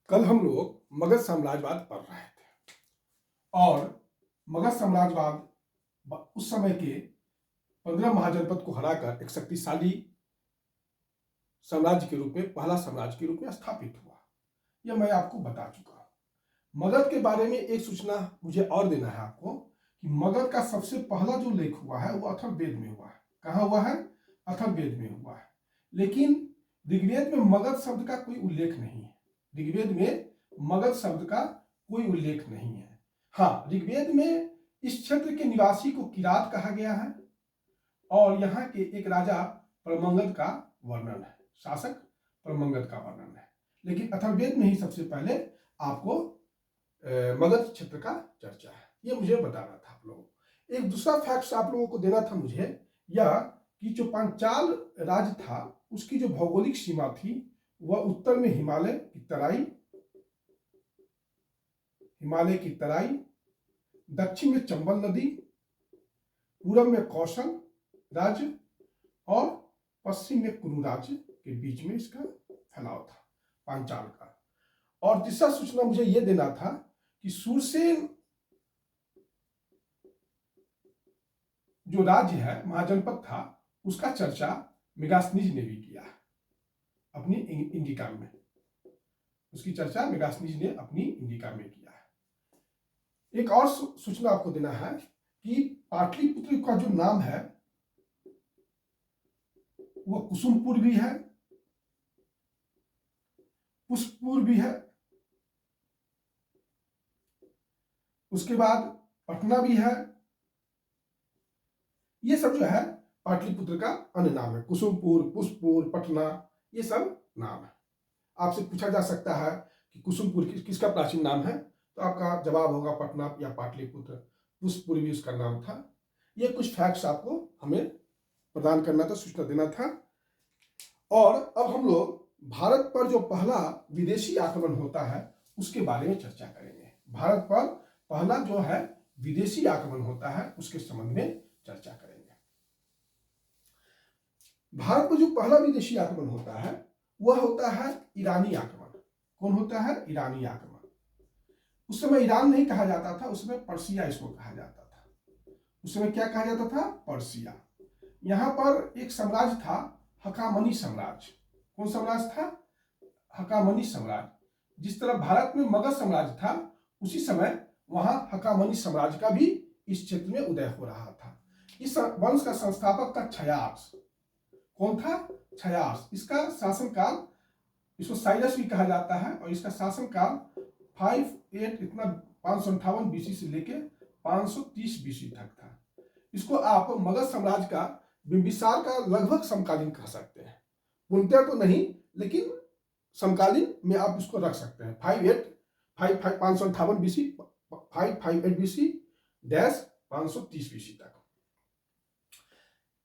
कल हम लोग मगध साम्राज्यवाद पढ़ रहे थे और मगध साम्राज्यवाद उस समय के 15 महाजनपद को हराकर एक शक्तिशाली साम्राज्य के रूप में, पहला साम्राज्य के रूप में स्थापित हुआ। यह मैं आपको बता चुका हूं। मगध के बारे में एक सूचना मुझे और देना है आपको कि मगध का सबसे पहला जो लेख हुआ है वो अथर्ववेद में हुआ है। कहाँ हुआ है? अथर्ववेद में हुआ है। लेकिन ऋग्वेद में मगध शब्द का कोई उल्लेख नहीं है। ऋग्वेद में मगध शब्द का कोई उल्लेख नहीं है। हाँ, ऋग्वेद में इस क्षेत्र के निवासी को किरात कहा गया है और यहाँ के एक राजा परमंगद का वर्णन है, शासक परमंगद का वर्णन है। लेकिन अथर्ववेद में ही सबसे पहले आपको मगध क्षेत्र का चर्चा है। ये मुझे बताना था आप लोगों को। एक दूसरा फैक्ट आप लोगों को देना था मुझे, यह कि जो पांचाल राज्य था उसकी जो भौगोलिक सीमा थी वह उत्तर में हिमालय की तराई, दक्षिण में चंबल नदी, पूरब में कौशल राज्य और पश्चिम में कुरु राज्य के बीच में इसका फैलाव था पांचाल का। और तीसरा सूचना मुझे यह देना था कि सूरसेन जो राज्य है, महाजनपद था, उसका चर्चा मेगास्थनीज ने भी किया है अपनी इंडिका में। उसकी चर्चा मेगास्थनीज ने अपनी इंडिका में किया है। एक और सूचना आपको देना है कि पाटलिपुत्र का जो नाम है वो कुसुमपुर भी है, पुष्पपुर भी है, उसके बाद पटना भी है। ये सब जो है पाटलिपुत्र का अन्य नाम है। कुसुमपुर, पुष्पपुर, पटना, ये सब नाम है। आपसे पूछा जा सकता है कि कुसुमपुर किसका प्राचीन नाम है, तो आपका जवाब होगा पटना या पाटलिपुत्र। पुष्पपुर भी उसका नाम था। ये कुछ फैक्ट्स आपको हमें प्रदान करना था, सूचना देना था। और अब हम लोग भारत पर जो पहला विदेशी आक्रमण होता है उसके बारे में चर्चा करेंगे। भारत पर पहला जो है विदेशी आक्रमण होता है उसके संबंध में चर्चा करेंगे। भारत में जो पहला विदेशी आक्रमण होता है वह होता है ईरानी आक्रमण। कौन होता है? ईरानी आक्रमण। उस समय ईरान नहीं कहा जाता था, उस समय पर्सिया इसको कहा जाता था। उस समय क्या कहा जाता था? पर्सिया। यहां पर एक साम्राज्य था, हकामनी साम्राज्य। कौन साम्राज्य था? हकामनी साम्राज्य। जिस तरह भारत में मगध साम्राज्य था, उसी समय वहां हकामनी साम्राज्य का भी इस क्षेत्र में उदय हो रहा था। इस वंश का संस्थापक था क्षयास। कौन था? क्षयास। इसका शासनकाल, इसको साइलस भी कहा जाता है, और इसका शासनकाल 558 बीसी से लेकर 530 बीसी तक था। इसको आप मगध साम्राज्य का बिंबिसार का लगभग समकालीन कह सकते हैं। पूर्णतः तो नहीं, लेकिन समकालीन में आप इसको रख सकते हैं। 558 बीसी, 558 बीसी डैश 530 बीसी तक।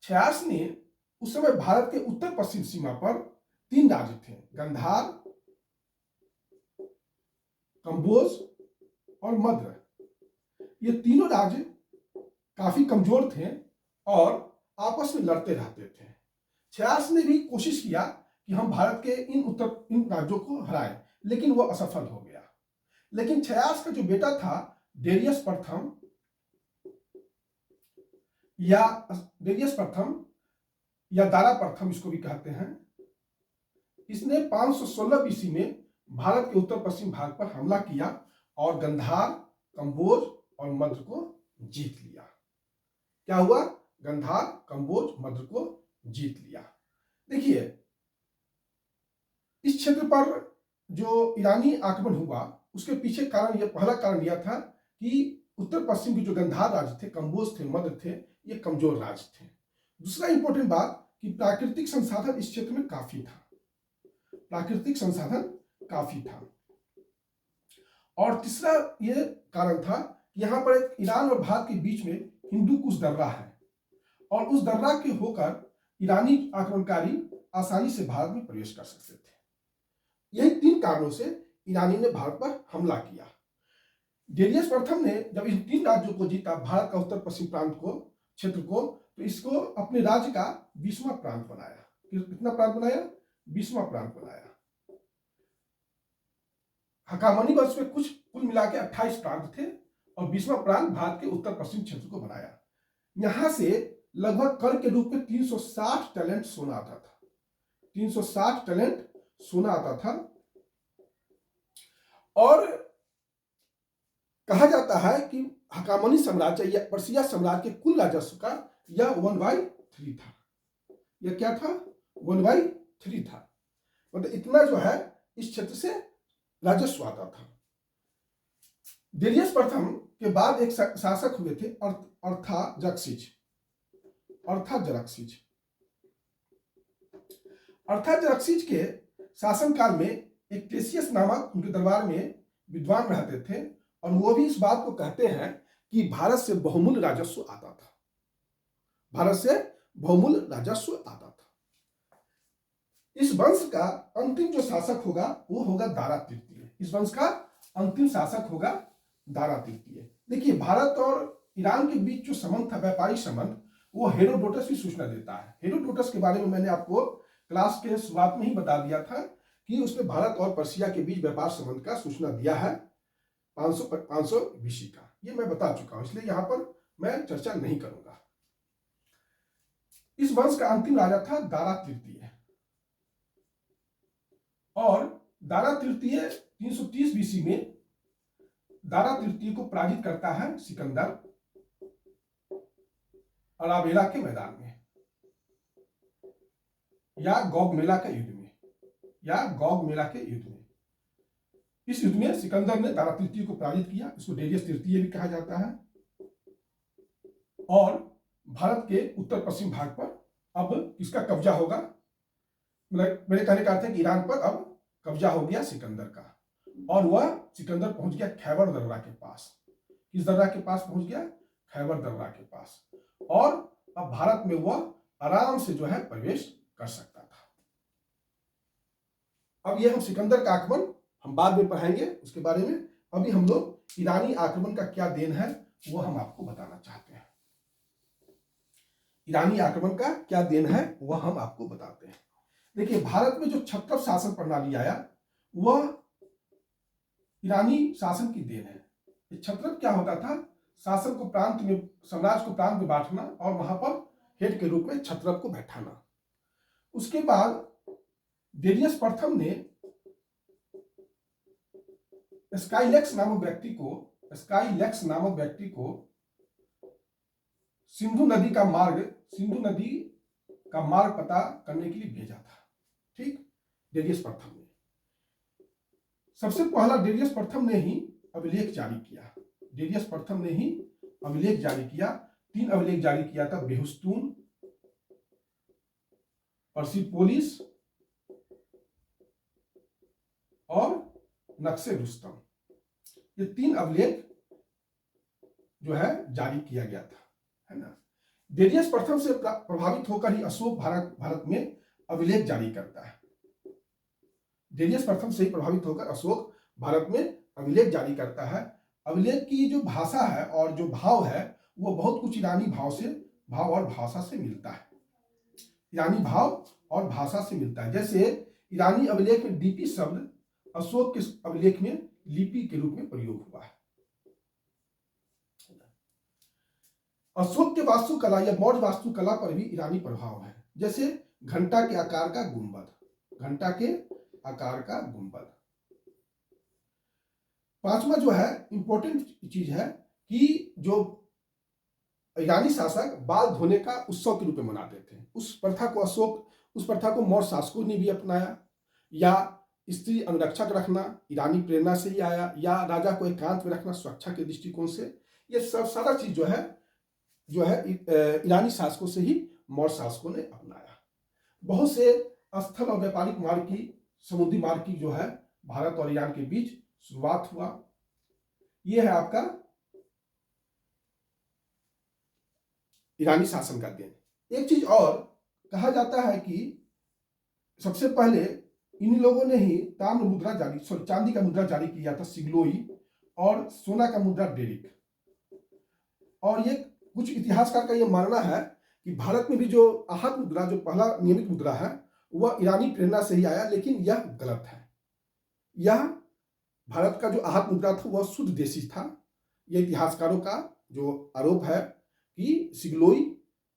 क्षयास ने उस समय भारत के उत्तर पश्चिम सीमा पर 3 राज्य थे, गंधार, कंबोज और मद्र। ये तीनों राज्य काफी कमजोर थे और आपस में लड़ते रहते थे। क्षयास ने भी कोशिश किया कि हम भारत के इन राज्यों को हराएं, लेकिन वह असफल हो गया। लेकिन क्षयास का जो बेटा था डेरियस प्रथम या दारा प्रथम, इसको भी कहते हैं, इसने 516 बीसी में भारत के उत्तर पश्चिम भाग पर हमला किया और गंधार, कंबोज और मद्र को जीत लिया। क्या हुआ? गंधार, कंबोज, मद्र को जीत लिया। देखिए, इस क्षेत्र पर जो ईरानी आक्रमण हुआ उसके पीछे पहला कारण यह था कि उत्तर पश्चिम के जो गंधार राज्य थे, कंबोज थे, मद्र थे, ये कमजोर राज्य थे। दूसरा इंपॉर्टेंट बात कि प्राकृतिक संसाधन इस क्षेत्र में काफी था। प्राकृतिक संसाधन काफी था। और तीसरा यह कारण था कि यहां पर ईरान और भारत के बीच में हिंदू कुश दर्रा है और उस दर्रा के होकर ईरानी आक्रमणकारी आसानी से भारत में प्रवेश कर सकते थे। यही 3 कारणों से ईरानी ने भारत पर हमला किया। डेरियस प्रथम ने जब इन 3 राज्यों को जीता, भारत का उत्तर पश्चिम क्षेत्र को, तो इसको अपने राज्य का 20वां प्रांत बनाया। कितना प्रांत बनाया? 20वां प्रांत बनाया। हकामनी वंश में कुल मिला के 28 प्रांत थे और 20वां प्रांत भारत के उत्तर पश्चिम क्षेत्र को बनाया। यहां से लगभग कर के रूप में 360 टैलेंट सोना आता था, 360 टैलेंट सोना आता था। और कहा जाता है कि हकामनी साम्राज्य या पर्सिया साम्राज्य के कुल राजस्व का यह 1/3 था। यह क्या था? 1/3 था। मतलब इतना जो है इस क्षेत्र से राजस्व आता था। डेरियस प्रथम के बाद एक शासक हुए थे अर्थाजर्क्सिस। अर्थाजर्क्सिस के शासनकाल में एक टेसियस नामक उनके दरबार में विद्वान रहते थे और वो भी इस बात को कहते हैं कि भारत से बहुमूल्य राजस्व आता था, भारत से बहुमूल्य राजस्व आता था। इस वंश का अंतिम जो शासक होगा वो होगा दारा तृतीय। इस वंश का अंतिम शासक होगा दारा तृतीय। देखिए, भारत और ईरान के बीच जो संबंध था, व्यापारिक संबंध, वो हेरोडोटस भी सूचना देता है। हेरोडोटस के बारे में मैंने आपको क्लास के शुरुआत में ही बता दिया था कि उसने भारत और पर्सिया के बीच व्यापार संबंध का सूचना दिया है 500 BC का। ये मैं बता चुका हूं, इसलिए यहां पर मैं चर्चा नहीं करूंगा। इस वंश का अंतिम राजा था दारा तृतीय और दारा तृतीय 330 BC में दारा तृतीय को पराजित करता है सिकंदर अराबेला के मैदान में या गौगमेला के युद्ध में, इस युद्ध में सिकंदर ने दारा तृतीय को पराजित किया। इसको डेरियस तृतीय भी कहा जाता है। और भारत के उत्तर पश्चिम भाग पर अब किसका कब्जा होगा? मेरे कहने का अर्थ है कि ईरान पर अब कब्जा हो गया सिकंदर का, और वह सिकंदर पहुंच गया खैबर दर्रा के पास। किस दर्रा के पास पहुंच गया? खैबर दर्रा के पास। और अब भारत में वह आराम से जो है प्रवेश कर सकता था। अब ये हम सिकंदर का आक्रमण हम बाद में पढ़ाएंगे उसके बारे में। अभी हम लोग ईरानी आक्रमण का क्या देन है वो हम आपको बताना चाहते हैं। ईरानी आक्रमण का क्या देन है वह हम आपको बताते हैं। देखिए, भारत में जो क्षत्रप शासन प्रणाली आया वह ईरानी शासन की देन है। क्षत्रप क्या होता था? शासन को प्रांत में, साम्राज्य को प्रांत में बांटना और वहां पर हेड के रूप में क्षत्रप को बैठाना। उसके बाद डेरियस प्रथम ने स्काइलेक्स नामक व्यक्ति को सिंधु नदी का मार्ग पता करने के लिए भेजा था। ठीक, डेरियस प्रथम ने सबसे पहला डेरियस प्रथम ने ही अभिलेख जारी किया। 3 अभिलेख जारी किया था। बेहुस्तून, पर्सिपोलिस और नक्शे रुस्तम। ये 3 अभिलेख जो है जारी किया गया था, है ना। डेरियस प्रथम से प्रभावित होकर ही अशोक भारत में अभिलेख जारी करता है। डेरियस प्रथम से ही प्रभावित होकर अशोक भारत में अभिलेख जारी करता है। अभिलेख की जो भाषा है और जो भाव है वो बहुत कुछ ईरानी भाव और भाषा से मिलता है। ईरानी भाव और भाषा से मिलता है। जैसे ईरानी अभिलेख में डीपी शब्द अशोक के अभिलेख में लिपि के रूप में प्रयोग हुआ है। अशोक के वास्तुकला या मौर्य वास्तुकला पर भी ईरानी प्रभाव है। जैसे घंटा के आकार का गुंबद। पांचवा जो है इंपॉर्टेंट चीज है कि जो ईरानी शासक बाल धोने का उत्सव के रूप में मनाते थे, उस प्रथा को मौर्य शासकों ने भी अपनाया। या स्त्री अंगरक्षक रखना ईरानी प्रेरणा से ही आया, या राजा को एकांत में रखना सुरक्षा के दृष्टिकोण से। ये सब सारा चीज जो है ईरानी शासकों से ही मौर्य शासकों ने अपनाया। बहुत से स्थल और व्यापारिक मार्ग की, समुद्री मार्ग की जो है भारत और ईरान के बीच शुरुआत हुआ। यह है आपका ईरानी शासन का देन। एक चीज और कहा जाता है कि सबसे पहले इन लोगों ने ही चांदी का मुद्रा जारी किया था, सिग्लोई, और सोना का मुद्रा डेरिक। और ये कुछ इतिहासकार का यह मानना है कि भारत में भी जो आहत मुद्रा, जो पहला नियमित मुद्रा है, वह ईरानी प्रेरणा से ही आया, लेकिन यह गलत है। यह भारत का जो आहत मुद्रा था वह शुद्ध देशी था। ये इतिहासकारों का जो आरोप है कि सिगलोई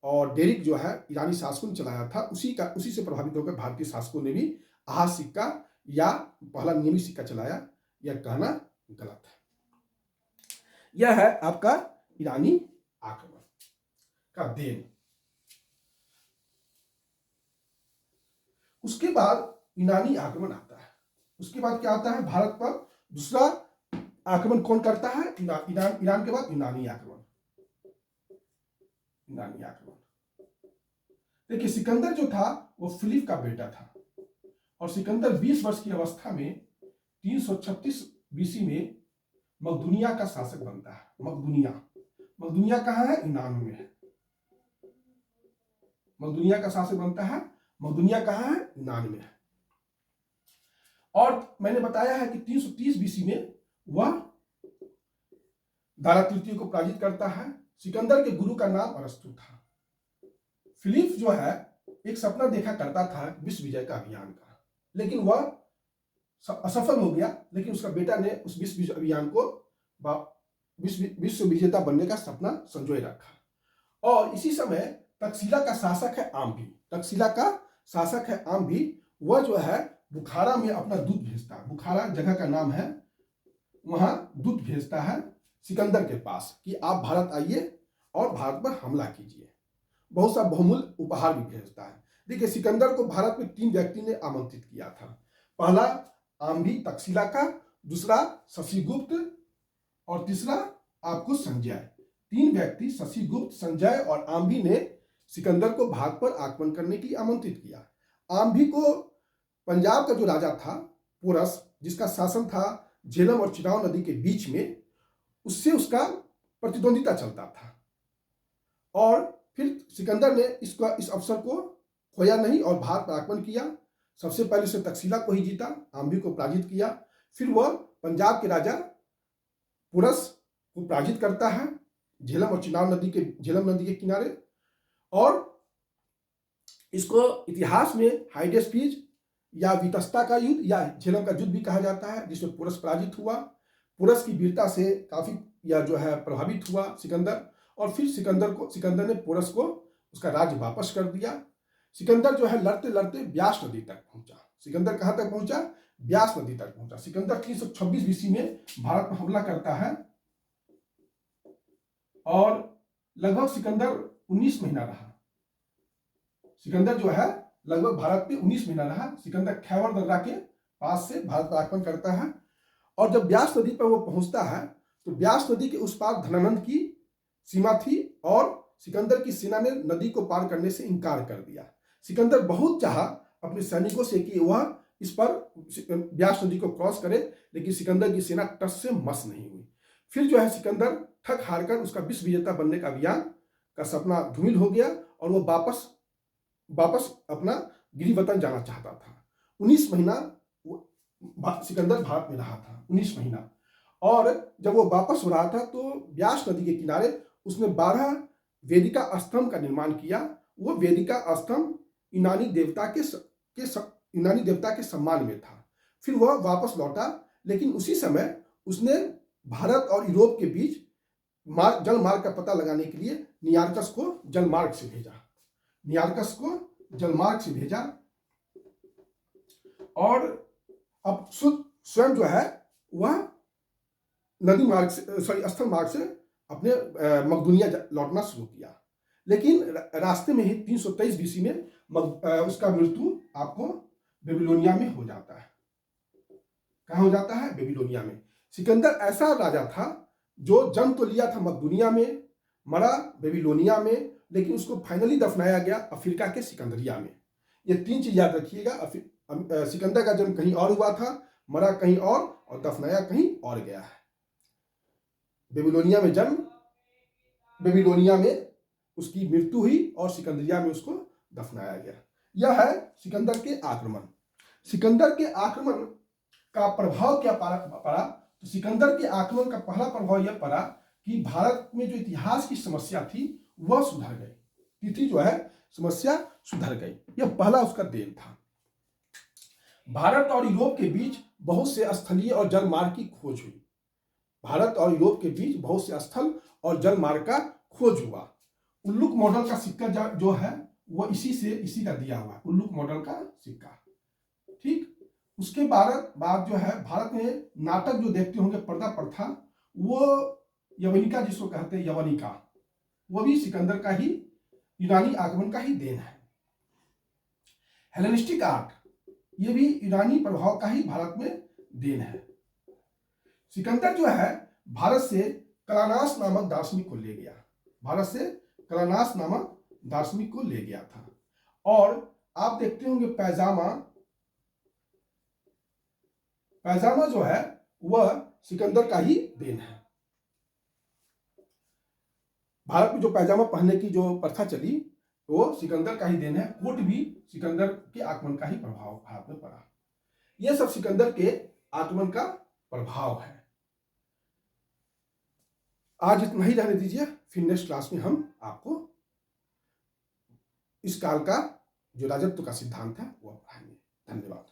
और डेरिक जो है ईरानी शासकों ने चलाया था, उसी से प्रभावित होकर भारतीय शासकों ने भी आहत सिक्का या पहला नियमित सिक्का चलाया, यह कहना गलत है। यह है आपका ईरानी आक्रमण का देन। उसके बाद यूनानी आक्रमण आता है। उसके बाद क्या आता है? भारत पर दूसरा आक्रमण कौन करता है? ईरान के बाद यूनानी आक्रमण। देखिए, सिकंदर जो था वो फिलिप का बेटा था और सिकंदर 20 वर्ष की अवस्था में 336 बीसी में मकदूनिया का शासक बनता है। मकदूनिया कहाँ है? यूनान में है। मकदूनिया का शासक बनता है। मकदूनिया कहाँ है? यूनान में है। और मैंने बताया है कि 330 बीसी में वह दारा तृतीय को पराजित करता है। सिकंदर के गुरु का नाम अरस्तु था। फिलिप जो है एक सपना देखा करता था विश्व विजय का अभियान का, लेकिन वह असफल हो गया। लेकिन उसका बेटा ने उस विश्व अभियान को विश्व विजेता बनने का सपना संजोए रखा। और इसी समय तक्षशिला का शासक है आम्भी। वह जो है बुखारा में अपना दूत भेजता है। बुखारा जगह का नाम है, वहां दूत भेजता है सिकंदर के पास कि आप भारत आइए और भारत पर हमला कीजिए। बहुत सा बहुमूल्य उपहार भी भेजता है। देखिए, सिकंदर को भारत में 3 व्यक्ति ने आमंत्रित किया था। पहला आम्भी तक्षशिला का, दूसरा शशिगुप्त और तीसरा आपको संजय। 3 व्यक्ति शशिगुप्त, संजय और आम्भी ने सिकंदर को भारत पर आक्रमण करने के लिए आमंत्रित किया। आम्भी को पंजाब का जो राजा था पोरस, जिसका शासन था झेलम और चिनाब नदी के बीच में, उससे उसका प्रतिद्वंदिता चलता था। और फिर सिकंदर ने इस अवसर को खोया नहीं और भारत पर आक्रमण किया। सबसे पहले उसे तक्षशिला को ही जीता, आम्भी को पराजित किया। फिर वह पंजाब के राजा पोरस को पराजित करता है झेलम और चिनाब नदी के किनारे। और इसको इतिहास में हाइडेस्पीज या वितस्ता का युद्ध या झेलम का युद्ध भी कहा जाता है, जिसमें पोरस पराजित हुआ। पोरस की वीरता से काफी या जो है प्रभावित हुआ सिकंदर, और फिर सिकंदर ने पोरस को उसका राज्य वापस कर दिया। सिकंदर जो है लड़ते लड़ते ब्यास नदी तक पहुंचा। सिकंदर कहां तक पहुंचा? ब्यास नदी तक पहुंचा। सिकंदर 326 बीसी में भारत पर हमला करता है और लगभग सिकंदर 19 महीना रहा। सिकंदर जो है लगभग भारत पे 19 महीना रहा। सिकंदर खैबर दर्रा के पास से भारत पर आक्रमण करता है और जब ब्यास नदी पर वो पहुंचता है तो ब्यास नदी के उस पार धनानंद की सीमा थी और सिकंदर की सेना ने नदी को पार करने से इनकार कर दिया। सिकंदर बहुत चाहा अपने सैनिकों से कि वह इस पर ब्यास नदी को क्रॉस करे, लेकिन सिकंदर की सेना टस से मस नहीं हुई। फिर जो है सिकंदर थक हारकर उसका विश्व विजेता बनने का अभियान का सपना धूमिल हो गया और वो वापस अपना गृह वतन जाना चाहता था। 19 महीना सिकंदर भारत में रहा था, 19 महीना। और जब वो वापस हो रहा था तो ब्यास नदी के किनारे उसने 12 वेदिका स्तंभ का निर्माण किया। वो वेदिका स्तंभ यूनानी देवता के सम्मान में था। फिर वह वापस लौटा, लेकिन उसी समय उसने भारत और यूरोप के बीच जल मार्ग का पता लगाने के लिए नियार्कस को जलमार्ग से भेजा। और अब स्वयं जो है वह स्थल मार्ग से अपने मकदूनिया लौटना शुरू किया। लेकिन रास्ते में ही 323 बीसी में उसका मृत्यु आपको बेबीलोनिया में हो जाता है। कहाँ हो जाता है? बेबीलोनिया में। सिकंदर ऐसा राजा था जो जन्म तो लिया था मकदूनिया में, मरा बेबीलोनिया में, लेकिन उसको फाइनली दफनाया गया अफ्रीका के सिकंदरिया में। ये 3 चीज याद रखिएगा। सिकंदर का जन्म कहीं और हुआ था, मरा कहीं और दफनाया कहीं और गया है। बेबीलोनिया में जन्म, बेबीलोनिया में उसकी मृत्यु हुई और सिकंदरिया में उसको दफनाया गया। यह है सिकंदर के आक्रमण। सिकंदर के आक्रमण का प्रभाव क्या पड़ा? तो सिकंदर के आक्रमण का पहला प्रभाव यह पड़ा कि भारत में जो इतिहास की समस्या थी वह सुधर गई। तिथि जो है समस्या सुधर गई। यह पहला उसका देन था। भारत और यूरोप के बीच बहुत से स्थलीय और जल मार्ग की खोज हुई। भारत और यूरोप के बीच बहुत से स्थल और जल मार्ग का खोज हुआ। उल्लुक मॉडल का सिक्का जो है वो इसी का दिया हुआ है, उल्लुक मॉडल का सिक्का। ठीक, उसके बाद जो है भारत में नाटक जो देखते होंगे पर्दा प्रथा, वो यवनिका जिसको कहते हैं यवनिका, वो भी सिकंदर का ही, यूनानी आगमन का ही देन है। हेलेनिस्टिक आर्ट, ये भी यूनानी प्रभाव का ही भारत में देन है। सिकंदर जो है भारत से कलानास नामक दार्शनिक को ले गया, भारत से कलानास नामक दार्शनिक को ले गया था। और आप देखते होंगे पैजामा जो है वह सिकंदर का ही देन है। भारत में जो पैजामा पहनने की जो प्रथा चली वो सिकंदर का ही देन है। कोट भी सिकंदर के आगमन का ही प्रभाव भारत में पड़ा। यह सब सिकंदर के आगमन का प्रभाव है। आज इतना ही रहने दीजिए, फिर नेक्स्ट क्लास में हम आपको इस काल का जो राजत्व का सिद्धांत है वो पढ़ाएंगे। धन्यवाद।